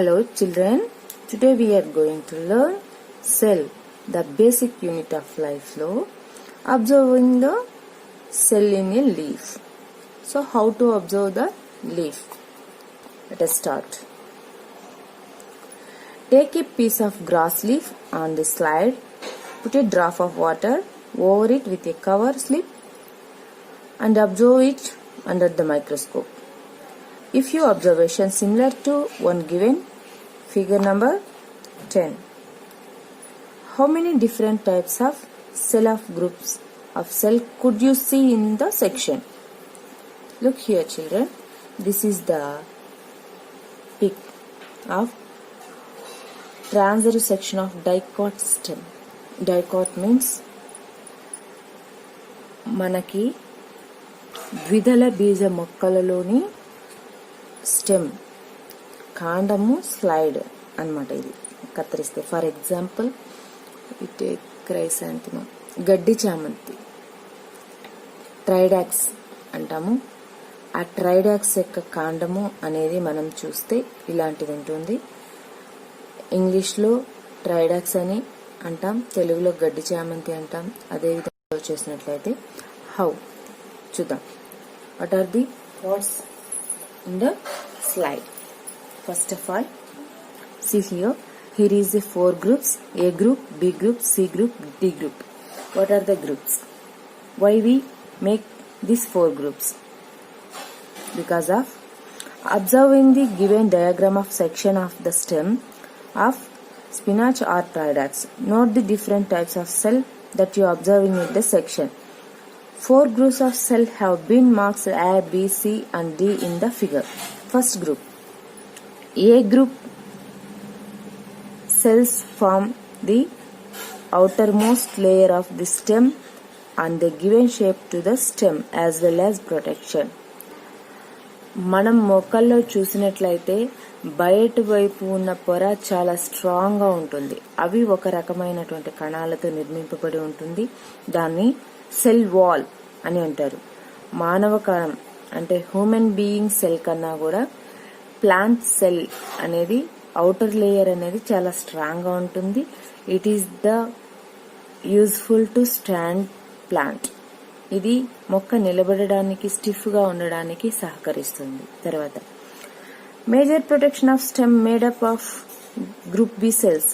Hello children, today we are going to learn cell, the basic unit of life flow, observing the cell in a leaf. So how to observe the leaf? Let us start. Take a piece of grass leaf on the slide, put a drop of water over it with a cover slip and observe it under the microscope. If your observation similar to one given, figure number 10. How many different types of groups of cell could you see in the section? Look here children, this is the pic of transverse section of dicot stem. Dicot means మనకి ద్విదళ బీజ మొక్కలలోని stem కాండము slide అన్నమాట. ఇది కత్తిరిస్తే for example it chrysanthemum, గడ్డి చామంతి, Tridax అంటాము. ఆ ట్రైడాక్స్ యొక్క కాండము అనేది మనం చూస్తే ఇలాంటిది ఉంటుంది. ఇంగ్లీష్లో ట్రైడాక్స్ అని అంటాం, తెలుగులో గడ్డి చామంతి అంటాం. అదేవిధంగా చేసినట్లయితే హౌ చూద్దాం. What are the thoughts in the slide. First of all, see here is the 4 groups: A group, B group, C group, D group. What are the groups? Why we make these 4 groups? Because of observing the given diagram of section of the stem of spinach or traidax. Note the different types of cell that you are observing in the section. 4 groups of cells have been marked A, B, C and D in the figure. First group, A group cells form the outermost layer of the stem and they given shape to the stem as well as protection. మనం మొక్కల్లో చూసినట్లయితే బయట వైపు ఉన్న పొర చాలా strong గా ఉంటుంది. అవి ఒక రకమైనటువంటి కణాలతో నిర్మింపబడి ఉంటుంది. దాన్ని సెల్ వాల్ అని అంటారు. మానవ కణం అంటే హ్యూమన్ బీయింగ్ సెల్ కన్నా కూడా ప్లాంట్ సెల్ అనేది ఔటర్ లేయర్ అనేది చాలా స్ట్రాంగ్ గా ఉంటుంది. It is the useful to stand plant. ఇది మొక్క నిలబడడానికి, స్టిఫ్ గా ఉండడానికి సహకరిస్తుంది. తర్వాత major protection of stem made up of group B cells.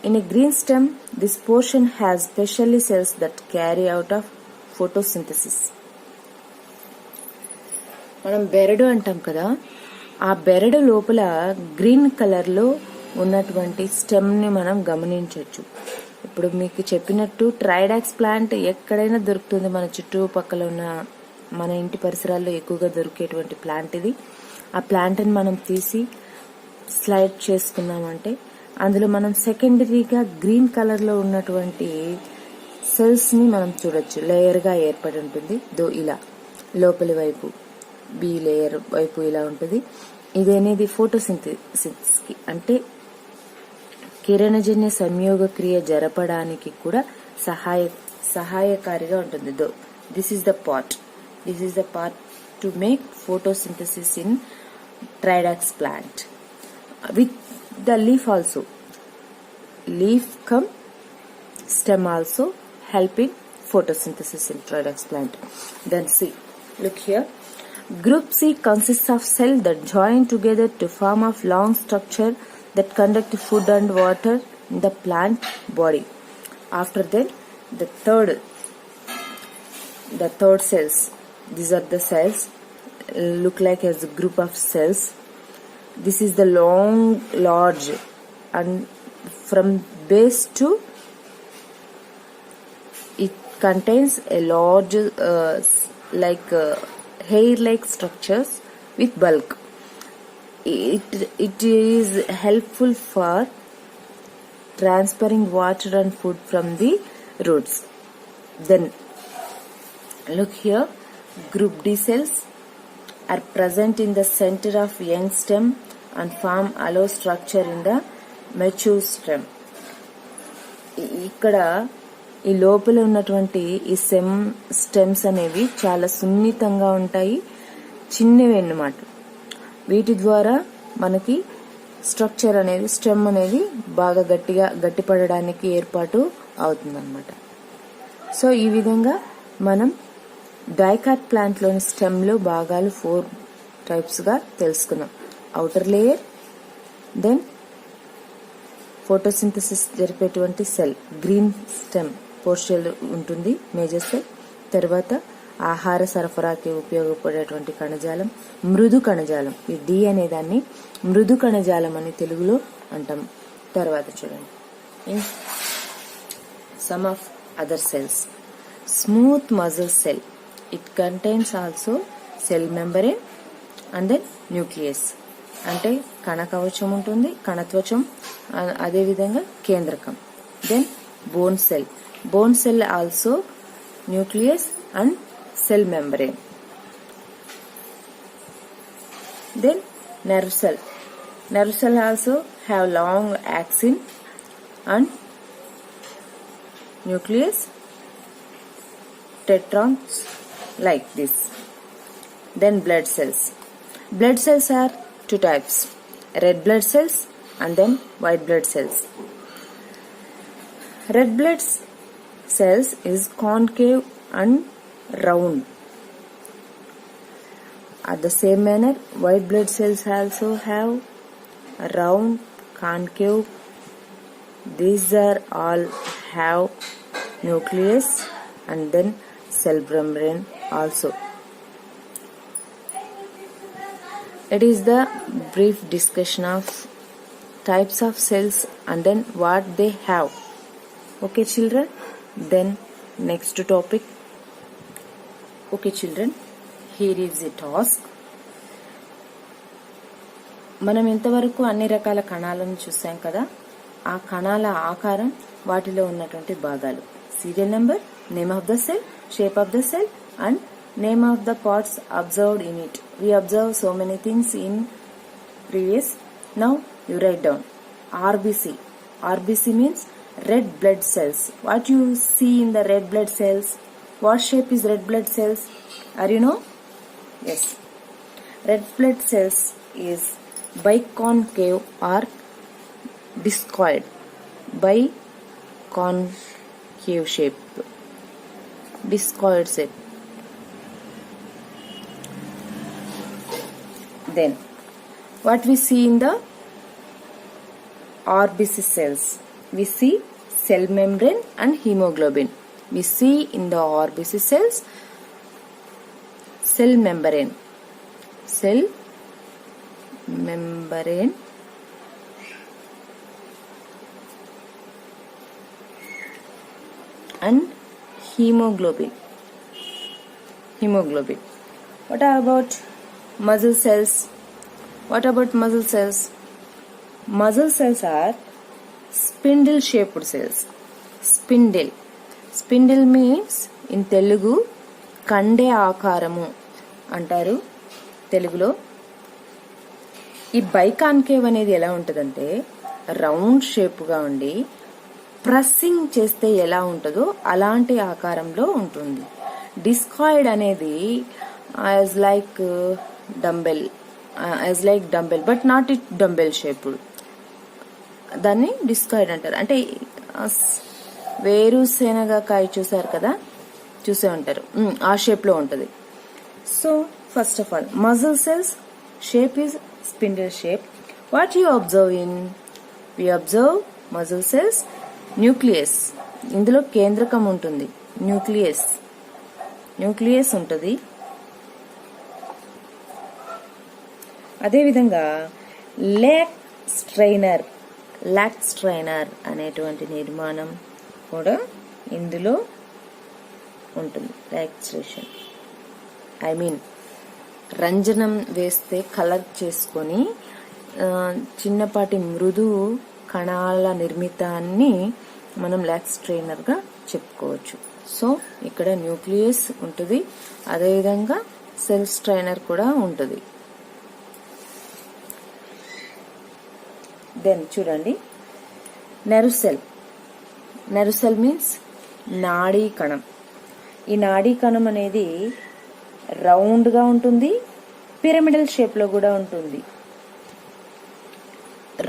In a green stem, this portion has specially cells that carry out of photosynthesis. మనం బెరడు అంటాం కదా, ఆ బెరడు లోపల గ్రీన్ కలర్ లో ఉన్నటువంటి స్టెమ్ ని మనం గమనించవచ్చు. ఇప్పుడు మీకు చెప్పినట్టు ట్రైడాక్స్ ప్లాంట్ ఎక్కడైనా దొరుకుతుంది. మన చుట్టుపక్కల ఉన్న మన ఇంటి పరిసరాల్లో ఎక్కువగా దొరికేటువంటి ప్లాంట్ ఇది. ఆ ప్లాంట్ ని మనం తీసి స్లైడ్ చేసుకున్నామంటే అందులో మనం సెకండరీగా గ్రీన్ కలర్ లో ఉన్నటువంటి సెల్స్ ని మనం చూడొచ్చు. లేయర్ గా ఏర్పడి ఉంటుంది. ఇలా లోపలి వైపు బి లేయర్ వైపు ఇలా ఉంటుంది. ఇది అనేది ఫోటోసింథసిస్ కి అంటే కిరణజన్య సంయోగ క్రియ జరపడానికి కూడా సహాయకారిగా ఉంటుంది. This is the part to make photosynthesis in Tridax plant. With the leaf also, leaf cum stem also help in photosynthesis in traidax plant. Then see, look here, group C consists of cells that join together to form a long structure that conduct food and water in the plant body. After that, the third cells, these are the cells look like as a group of cells. This is the large and from base to it contains a large hair-like structures with bulk. It is helpful for transferring water and food from the roots. Then look here, group D cells are present in the center of young stem and form hollow structure in the mature stem. ఇక్కడ ఈ లోపల ఉన్నటువంటి ఈ stems అనేవి చాలా సున్నితంగా ఉంటాయి, చిన్నవి అన్నమాట. వీటి ద్వారా మనకి స్ట్రక్చర్ అనేది స్టెమ్ అనేది బాగా గట్టిపడడానికి ఏర్పాటు అవుతుందన్నమాట. సో ఈ విధంగా మనం డైకాట్ ప్లాంట్ లోని స్టెమ్ లో భాగాలు 4 టైప్స్ గా తెలుసుకున్నాం. ఔటర్ లేయర్, దెన్ ఫోటోసింథసిస్ జరిపేటువంటి సెల్, గ్రీన్ స్టెమ్ పోర్షన్ ఉంటుంది, మేజర్ సెల్. తర్వాత ఆహార సరఫరాకి ఉపయోగపడేటువంటి కణజాలం, మృదు కణజాలం. ఈ డి అనే దాన్ని మృదు కణజాలం అని తెలుగులో అంటాం. తర్వాత చూడండి some of other cells. Smooth muscle cell, it contains also cell membrane and then nucleus. అంటే కణకవచం ఉంటుంది, కణత్వచం, అదేవిధంగా కేంద్రకం. Then bone cell, bone cell also nucleus and cell membrane. Then nerve cell. Nerve cell also have long axon and nucleus, tetrons like this. Then blood cells. Blood cells are 2 types, red blood cells and then white blood cells. Red blood cells is concave and round. At the same manner, white blood cells also have round, concave. These are all have nucleus and then cell membrane also. It is the brief discussion of types of cells and then what they have. Okay children, then next topic. Okay children, here is a task. మనం ఇంతవరకు అన్ని రకాల కణాలను చూసాం కదా. ఆ కణాల ఆకారం, వాటిలో ఉన్నటువంటి భాగాలు, serial number, name of the cell, shape of the cell and name of the parts observed in it. We observe so many things in previous. Now you write down RBC. RBC means red blood cells. What you see in the red blood cells? What shape is red blood cells? Are you know? Yes. Red blood cells is biconcave or discoid. Biconcave shape. Discoid shape. Then, what we see in the RBC cells? We see cell membrane and hemoglobin. We see in the RBC cells cell membrane and hemoglobin. What about muscle cells? What about muscle cells? Muscle cells are spindle shaped cells. Spindle means in Telugu Kande ఆకారము అంటారు తెలుగులో. ఈ biconcave అనేది ఎలా ఉంటుందంటే round shape గా ఉండి pressing చేస్తే ఎలా ఉంటుందో అలాంటి ఆకారంలో ఉంటుంది. డిస్కాయిడ్ అనేది as like dumbbell but not it dumbbell shaped. దాన్ని డిస్కాయిడ్ అంటారు. అంటే వేరుశెనగకాయ చూసారు కదా, చూసే ఉంటారు, ఆ షేప్ లో ఉంటది. So first of all muscle cells shape is spindle shape. What you observe in? We observe muscle cells nucleus. ఇందులో కేంద్రకం ఉంటుంది, న్యూక్లియస్ ఉంటుంది. అదేవిధంగా లాక్ స్ట్రైనర్ అనేటువంటి నిర్మాణం కూడా ఇందులో ఉంటుంది. లాక్స్ట్రేషన్ ఐ మీన్ రంజనం వేస్తే కలర్ చేసుకొని చిన్నపాటి మృదు కణాల నిర్మితాన్ని మనం లాక్స్ట్రైనర్ గా చెప్పుకోవచ్చు. సో ఇక్కడ న్యూక్లియస్ ఉంటుంది, అదేవిధంగా సెల్ స్ట్రైనర్ కూడా ఉంటుంది. దెన్ చూడండి నెర్వ్ సెల్ మీన్స్ నాడీ కణం. ఈ నాడీ కణం అనేది రౌండ్ గా ఉంటుంది, పిరమిడల్ షేప్ లో కూడా ఉంటుంది.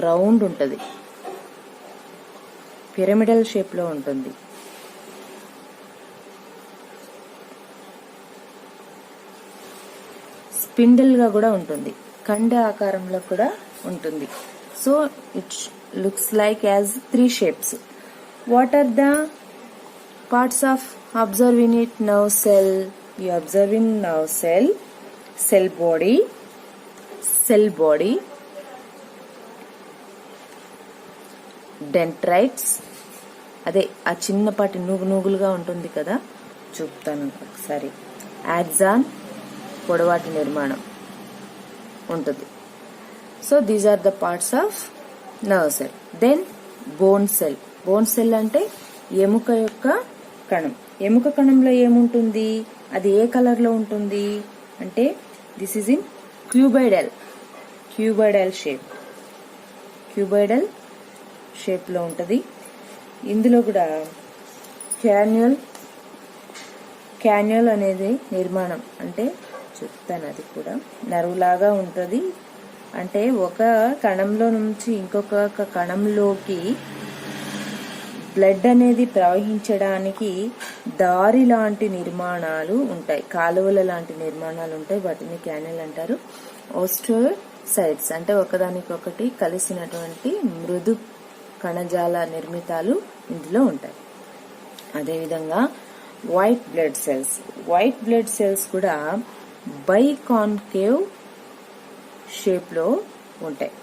రౌండ్ ఉంటుంది, పిరమిడల్ షేప్ లో ఉంటుంది. స్పిండిల్ గా కూడా ఉంటుంది, కండ ఆకారంలో కూడా ఉంటుంది. So it looks like as 3 shapes. What are the parts of observing it? Nerve cell. You observe in nerve cell, cell body, dendrites. అదే ఆ చిన్నపాటి నూగులుగా ఉంటుంది కదా, చూపుతాను ఒకసారి. యాక్సాన్, పొడవాటి నిర్మాణం ఉంటుంది. So these are the parts of nerve cell. Then bone cell. Bone cell అంటే ఎముక యొక్క కణం. ఎముక కణంలో ఏముంటుంది, అది ఏ కలర్ లో ఉంటుంది అంటే this is in cuboidal shape లో ఉంటది. ఇందులో కూడా క్యాన్యుల్ అనేది నిర్మాణం, అంటే చెప్తాను, అది కూడా నర్వ్ లాగా ఉంటది. అంటే ఒక కణంలో నుంచి ఇంకొక కణంలోకి బ్లడ్ అనేది ప్రవహించడానికి దారి లాంటి నిర్మాణాలు ఉంటాయి, కాలువల లాంటి నిర్మాణాలు ఉంటాయి. వాటిని క్యానల్ అంటారు. ఓస్టోసైట్స్ అంటే ఒకదానికొకటి కలిసినటువంటి మృదు కణజాల నిర్మితాలు ఇందులో ఉంటాయి. అదేవిధంగా వైట్ బ్లడ్ సెల్స్ కూడా బైకాన్కేవ్ షేప్ లో ఉంటాయి.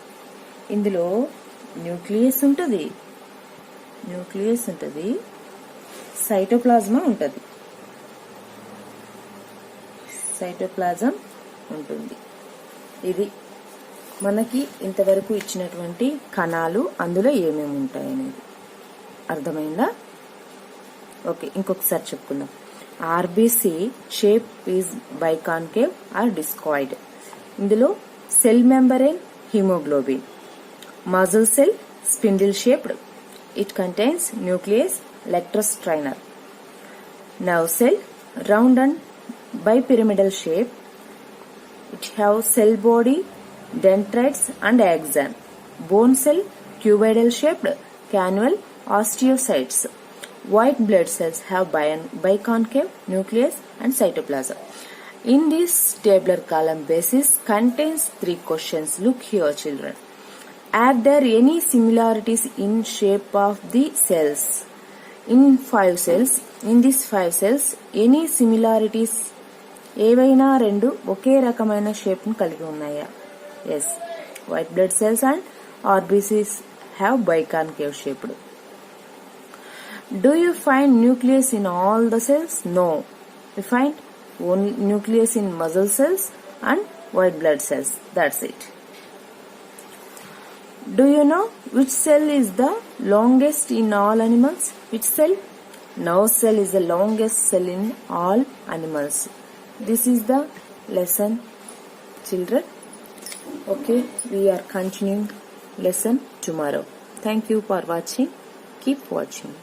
ఇందులో న్యూక్లియస్ ఉంటుంది, సైటోప్లాజం ఉంటుంది. ఇది మనకి ఇంతవరకు ఇచ్చినటువంటి కణాలు, అందులో ఏమేమి ఉంటాయి అనేది అర్థమైందా? ఓకే, ఇంకొకసారి చెప్పుకుందాం. RBC shape is biconcave or discoid. ఇందులో cell membrane haemoglobin, muscle cell spindle shaped. It contains nucleus, electrostrainer. Nerve cell round and bipyramidal shape. It have cell body, dendrites and axon. Bone cell cuboidal shaped, canal, osteocytes. White blood cells have biconcave nucleus and cytoplasm. In this tabular column basis contains 3 questions. Look here, children. Are there any similarities in shape of the cells? In 5 cells, in these 5 cells, any similarities? ఏవైనా 2 ఒకే రకమైన shape ను కలిగి ఉన్నాయా? Yes, white blood cells and RBCs have biconcave shaped. Do you find nucleus in all the cells? No. We find only nucleus in muscle cells and white blood cells. That's it. Do you know which cell is the longest in all animals? Which cell? Nerve cell is the longest cell in all animals. This is the lesson, children. Okay, we are continuing lesson tomorrow. Thank you for watching. Keep watching.